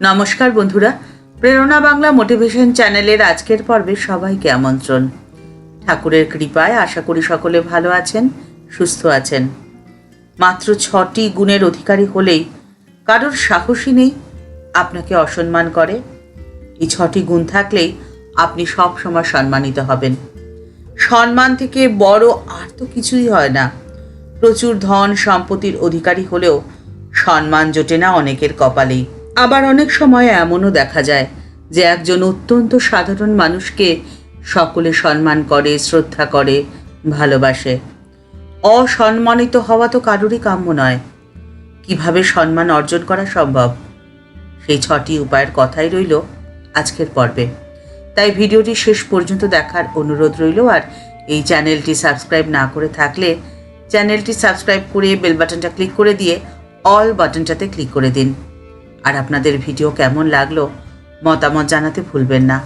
নমস্কার বন্ধুরা, প্রেরণা বাংলা মোটিভেশন চ্যানেলের আজকের পর্বে সবাইকে আমন্ত্রণ। ঠাকুরের কৃপায় আশা করি সকলে ভালো আছেন, সুস্থ আছেন। মাত্র 6টি গুণের অধিকারী হলেই কারোর সাহসই নেই আপনাকে অসম্মান করে। এই 6টি গুণ থাকলেই আপনি সব সময় সম্মানিত হবেন। সম্মান থেকে বড় আর তো কিছুই হয় না। প্রচুর ধন সম্পত্তির অধিকারী হলেও সম্মান জোটে না অনেকের কপালেই। আবার অনেক সময় এমনও দেখা যায় যে একজন অত্যন্ত সাধারণ মানুষকে সকলে সম্মান করে, শ্রদ্ধা করে, ভালোবাসে। অসম্মানিত হওয়া তো কারোরই কাম্য নয়। কিভাবে সম্মান অর্জন করা সম্ভব, সেই 6টি উপায়ের কথাই রইল আজকের পর্বে। তাই ভিডিওটি শেষ পর্যন্ত দেখার অনুরোধ রইল। আর এই চ্যানেলটি সাবস্ক্রাইব না করে থাকলে চ্যানেলটি সাবস্ক্রাইব করে বেল বাটনটা ক্লিক করে দিয়ে অল বাটনটাতে ক্লিক করে দিন। আর আপনাদের ভিডিও কেমন লাগলো মতামত জানাতে ভুলবেন না।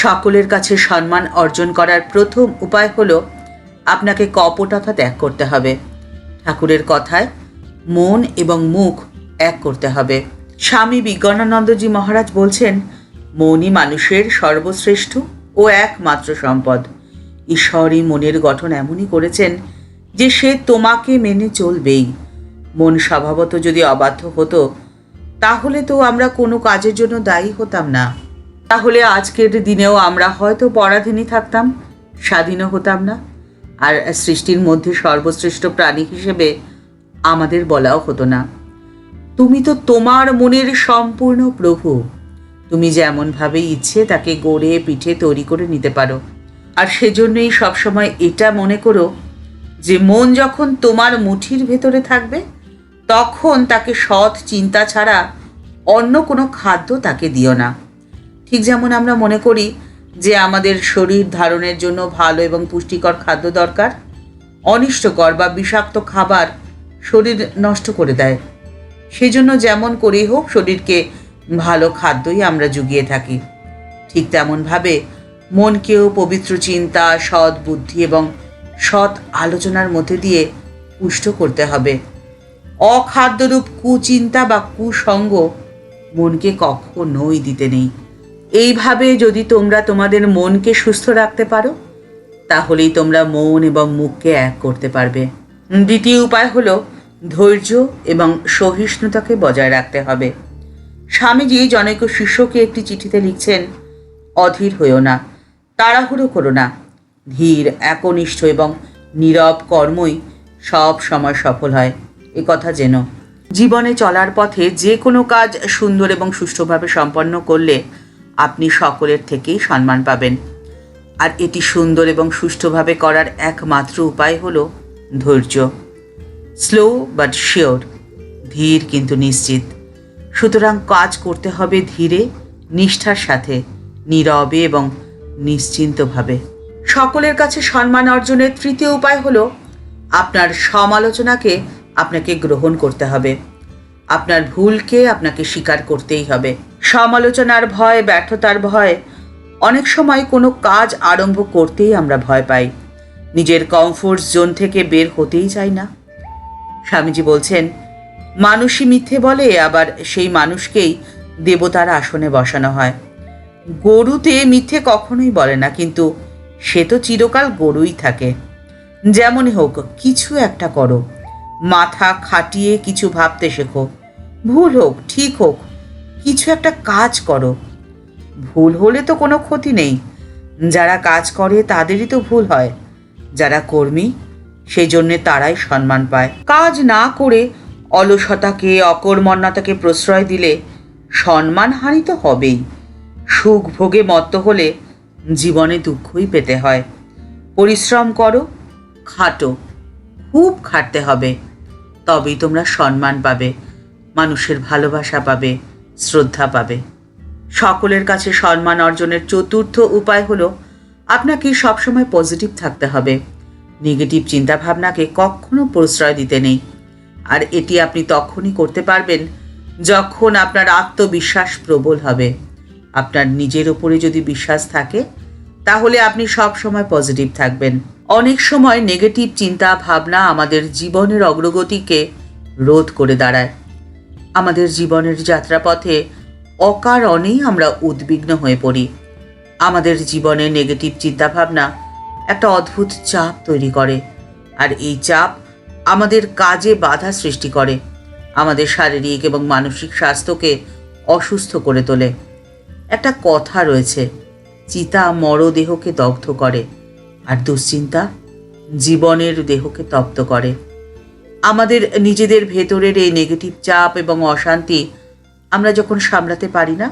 সকলের কাছে সম্মান অর্জন করার প্রথম উপায় হলো আপনাকে কপটতা ত্যাগ করতে হবে। ঠাকুরের কথায় মন এবং মুখ এক করতে হবে। স্বামী বিজ্ঞানানন্দজি মহারাজ বলছেন, মনই মানুষের সর্বশ্রেষ্ঠ ও একমাত্র সম্পদ। ঈশ্বরই মনের গঠন এমনই করেছেন যে সে তোমাকে মেনে চলবেই। মন স্বভাবত যদি অবাধ্য হতো তাহলে তো আমরা কোনো কাজের জন্য দায়ী হতাম না। তাহলে আজকের দিনেও আমরা হয়তো পরাধীনই থাকতাম, স্বাধীনও হতাম না। আর সৃষ্টির মধ্যে সর্বশ্রেষ্ঠ প্রাণী হিসেবে আমাদের বলাও হতো না, তুমি তো তোমার মনের সম্পূর্ণ প্রভু। তুমি যেমনভাবে ইচ্ছে তাকে গড়ে পিঠে তৈরি করে নিতে পারো। আর সেজন্যই সবসময় এটা মনে করো যে মন যখন তোমার মুঠির ভেতরে থাকবে তখন তাকে সৎ চিন্তা ছাড়া অন্য কোনো খাদ্য তাকে দিও না। ঠিক যেমন আমরা মনে করি যে আমাদের শরীর ধারণের জন্য ভালো এবং পুষ্টিকর খাদ্য দরকার, অনিষ্টকর বা বিষাক্ত খাবার শরীর নষ্ট করে দেয়। সেজন্য যেমন করেই হোক শরীরকে ভালো খাদ্যই আমরা জুগিয়ে থাকি। ঠিক তেমনভাবে মনকেও পবিত্র চিন্তা, সৎ বুদ্ধি এবং সৎ আলোচনার মধ্যে দিয়ে পুষ্ট করতে হবে। অখাদ্যরূপ কুচিন্তা বা কুসঙ্গ মনকে কখনোই দিতে নেই। এইভাবে যদি তোমরা তোমাদের মনকে সুস্থ রাখতে পারো তাহলেই তোমরা মন এবং মুখকে এক করতে পারবে। দ্বিতীয় উপায় হলো ধৈর্য এবং সহিষ্ণুতাকে বজায় রাখতে হবে। স্বামীজি জনৈক শিষ্যকে একটি চিঠিতে লিখছেন, অধীর হইও না, তাড়াহুড়ো করো না। ধীর, একনিষ্ঠ এবং নীরব কর্মই সব সময় সফল হয়, এ কথা যেন। জীবনে চলার পথে যে কোনো কাজ সুন্দর এবং সুষ্ঠুভাবে সম্পন্ন করলে আপনি সকলের থেকেই সম্মান পাবেন। আর এটি সুন্দর এবং সুষ্ঠুভাবে করার একমাত্র উপায় হলো ধৈর্য। স্লো বাট শিওর, ধীর কিন্তু নিশ্চিত। সুতরাং কাজ করতে হবে ধীরে, নিষ্ঠার সাথে, নীরবে এবং নিশ্চিন্তভাবে। সকলের কাছে সম্মান অর্জনের তৃতীয় উপায় হলো আপনার সমালোচনাকে আপনাকে গ্রহণ করতে হবে। আপনার ভুলকে আপনাকে স্বীকার করতেই হবে। সমালোচনার ভয়, ব্যর্থতার ভয়, অনেক সময় কোনো কাজ আরম্ভ করতেই আমরা ভয় পাই। নিজের কমফোর্ট জোন থেকে বের হতেই চাই না। স্বামীজি বলছেন, মানুষই মিথ্যে বলে, আবার সেই মানুষকেই দেবতার আসনে বসানো হয়। গরুতে মিথ্যে কখনোই বলে না, কিন্তু সে তো চিরকাল গরুই থাকে। যেমনই হোক কিছু একটা করো, মাথা খাটিয়ে কিছু ভাবতে শেখো। ভুল হোক ঠিক হোক কিছু একটা কাজ করো। ভুল হলে তো কোনো ক্ষতি নেই, যারা কাজ করে তাদেরই তো ভুল হয়। যারা কর্মী সেই জন্যে তারাই সম্মান পায়। কাজ না করে অলসতাকে, অকর্মণ্যতাকে প্রশ্রয় দিলে সম্মানহানি তো হবেই। সুখ ভোগে মত্ত হলে জীবনে দুঃখই পেতে হয়। পরিশ্রম করো, খাটো, খুব খাটতে হবে, তবেই তোমরা সম্মান পাবে, মানুষের ভালোবাসা পাবে, শ্রদ্ধা পাবে। সকলের কাছে সম্মান অর্জনের চতুর্থ উপায় হলো আপনাকে সবসময় পজিটিভ থাকতে হবে। নেগেটিভ চিন্তাভাবনাকে কখনো প্রশ্রয় দিতে নেই। আর এটি আপনি তখনই করতে পারবেন যখন আপনার আত্মবিশ্বাস প্রবল হবে। আপনার নিজের উপরে যদি বিশ্বাস থাকে তাহলে আপনি সব সময় পজিটিভ থাকবেন। অনেক সময় নেগেটিভ চিন্তা ভাবনা আমাদের জীবনের অগ্রগতিকে রোধ করে দাঁড়ায়। আমাদের জীবনের যাত্রাপথে অকারণেই আমরা উদ্বিগ্ন হয়ে পড়ি। আমাদের জীবনে নেগেটিভ চিন্তাভাবনা একটা অদ্ভুত চাপ তৈরি করে, আর এই চাপ আমাদের কাজে বাধা সৃষ্টি করে, আমাদের শারীরিক এবং মানসিক স্বাস্থ্যকে অসুস্থ করে তোলে। একটা কথা রয়েছে, চিতা মরদেহকে দগ্ধ করে, আর দুশ্চিন্তা জীবনের দেহকে তপ্ত করে। আমাদের নিজেদের ভেতরের এই নেগেটিভ চাপ এবং অশান্তি আমরা যখন সামলাতে পারি না,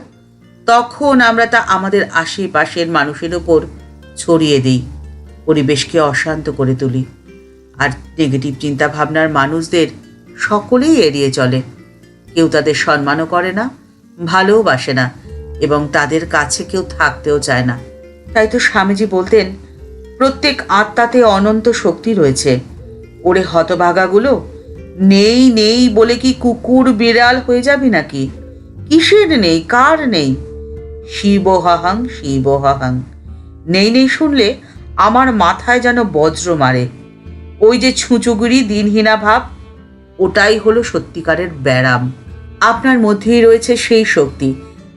তখন আমরা তা আমাদের আশেপাশের মানুষের ওপর ছড়িয়ে দিই, পরিবেশকে অশান্ত করে তুলি। আর নেগেটিভ চিন্তা ভাবনার মানুষদের সকলেই এড়িয়ে চলে। কেউ তাদের সম্মানও করে না, ভালোবাসে না, এবং তাদের কাছে কেউ থাকতেও চায় না। তাই তো স্বামীজি বলতেন, প্রত্যেক আত্মাতে অনন্ত শক্তি রয়েছে। ওরে হতভাগাগুলো, নেই নেই বলে কি কুকুর বিড়াল হয়ে যাবি নাকি? কিসের নেই, কার নেই? শিবহাহাং শিবহাহাং। নেই নেই শুনলে আমার মাথায় যেন বজ্র মারে। ওই যে ছুঁচুগুড়ি দিনহীনা ভাব, ওটাই হলো সত্যিকারের ব্যারাম। আপনার মধ্যেই রয়েছে সেই শক্তি,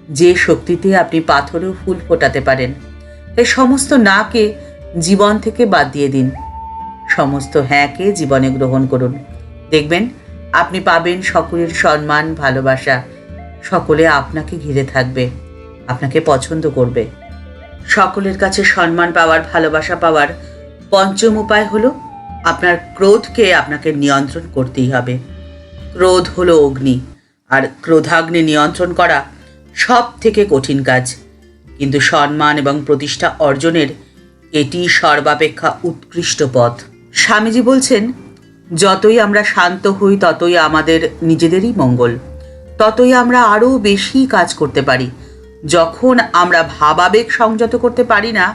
যে শক্তিতে আপনি পাথরেও ফুল ফোটাতে পারেন। তাই সমস্ত নাকে জীবন থেকে বাদ দিয়ে দিন, সমস্ত হ্যাঁকে জীবনে গ্রহণ করুন। দেখবেন আপনি পাবেন সকলের সম্মান, ভালোবাসা। সকলে আপনাকে ঘিরে থাকবে, আপনাকে পছন্দ করবে। সকলের কাছে সম্মান পাওয়ার, ভালোবাসা পাওয়ার পঞ্চম উপায় হলো আপনার ক্রোধকে আপনাকে নিয়ন্ত্রণ করতেই হবে। ক্রোধ হলো অগ্নি, আর ক্রোধাগ্নি নিয়ন্ত্রণ করা সব থেকে কঠিন কাজ, কিন্তু সম্মান এবং প্রতিষ্ঠা অর্জনের এটি সর্বাপেক্ষা উৎকৃষ্ট পথ। স্বামীজি বলছেন, যতই আমরা শান্ত হই ততই আমাদের নিজেদেরই মঙ্গল, ততই আমরা আরও বেশি কাজ করতে পারি। যখন আমরা ভাবাবেগ সংযত করতে পারি না,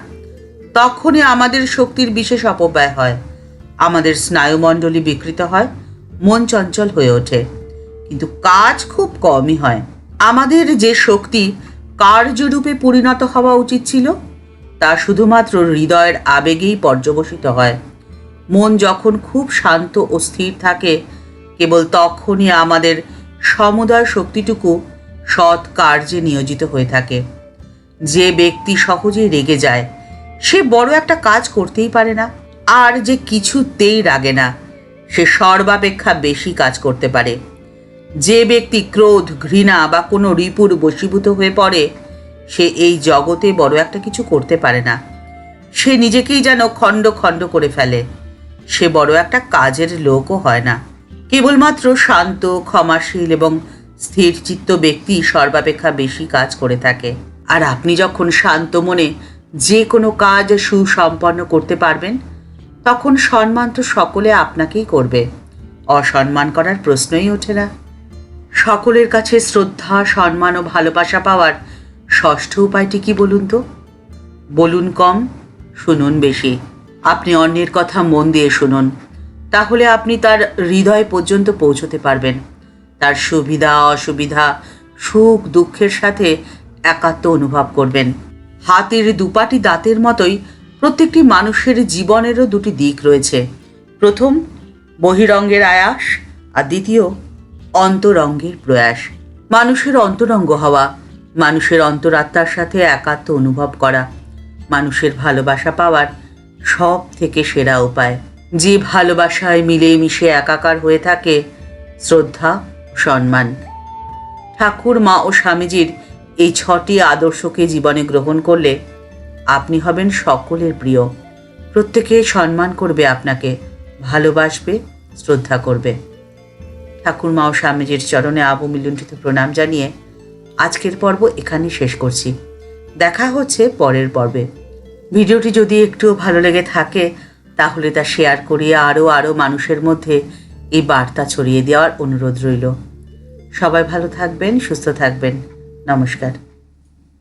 তখনই আমাদের শক্তির বিশেষ অপব্যয় হয়, আমাদের স্নায়ুমণ্ডলী বিকৃত হয়, মন চঞ্চল হয়ে ওঠে, কিন্তু কাজ খুব কমই হয়। আমাদের যে শক্তি কার্যরূপে পরিণত হওয়া উচিত ছিল, তা শুধুমাত্র হৃদয়ের আবেগেই পর্যবসিত হয়। মন যখন খুব শান্ত ও স্থির থাকে, কেবল তখনই আমাদের সমুদয় শক্তিটুকু সৎ কার্যে নিয়োজিত হয়ে থাকে। যে ব্যক্তি সহজেই রেগে যায়, সে বড় একটা কাজ করতেই পারে না। আর যে কিছুতেই রাগে না, সে সর্বাপেক্ষা বেশি কাজ করতে পারে। যে ব্যক্তি ক্রোধ, ঘৃণা বা কোনো রিপুর বশীভূত হয়ে পড়ে, সে এই জগতে বড় একটা কিছু করতে পারে না। সে নিজেকেই যেন খণ্ড খণ্ড করে ফেলে। সে বড় একটা কাজের লোকও হয় না। কেবলমাত্র শান্ত, ক্ষমাশীল এবং স্থিরচিত্ত ব্যক্তি সর্বাপেক্ষা বেশি কাজ করে থাকে। আর আপনি যখন শান্ত মনে যে কোনো কাজ সুসম্পন্ন করতে পারবেন, তখন সম্মান তো সকলে আপনাকেই করবে, অসম্মান করার প্রশ্নই ওঠে না। সকলের কাছে শ্রদ্ধা, সম্মান ও ভালোবাসা পাওয়ার ষষ্ঠ উপায়টি কি বলুন তো? বলুন কম, শুনুন বেশি। আপনি অন্যের কথা মন দিয়ে শুনুন, তাহলে আপনি তার হৃদয় পর্যন্ত পৌঁছতে পারবেন। তার সুবিধা, অসুবিধা, সুখ, দুঃখের সাথে একাত্ম অনুভব করবেন। হাতের দুপাটি দাঁতের মতোই প্রত্যেকটি মানুষের জীবনেরও দুটি দিক রয়েছে। প্রথম বহিরঙ্গের আয়াস, আর দ্বিতীয় অন্তরঙ্গের প্রয়াস। মানুষের অন্তরঙ্গ হওয়া, মানুষের অন্তরাত্মার সাথে একাত্ম অনুভব করা, মানুষের ভালোবাসা পাওয়ার সব থেকে সেরা উপায়। যে ভালোবাসায় মিলেমিশে একাকার হয়ে থাকে শ্রদ্ধা, সম্মান। ঠাকুর, মা ও স্বামীজির এই 6টি আদর্শকে জীবনে গ্রহণ করলে আপনি হবেন সকলের প্রিয়। প্রত্যেকে সম্মান করবে আপনাকে, ভালোবাসবে, শ্রদ্ধা করবে। ঠাকুর, মা ও স্বামীজির চরণে আবমিলুণ্ঠিত প্রণাম জানিয়ে আজকের পর্ব এখানেই শেষ করছি। দেখা হচ্ছে পরের পর্বে। ভিডিওটি যদি একটু ভালো লেগে থাকে, তাহলে তা শেয়ার করিয়ে আরও মানুষের মধ্যে এই বার্তা ছড়িয়ে দেওয়ার অনুরোধ রইল। সবাই ভালো থাকবেন, সুস্থ থাকবেন। নমস্কার।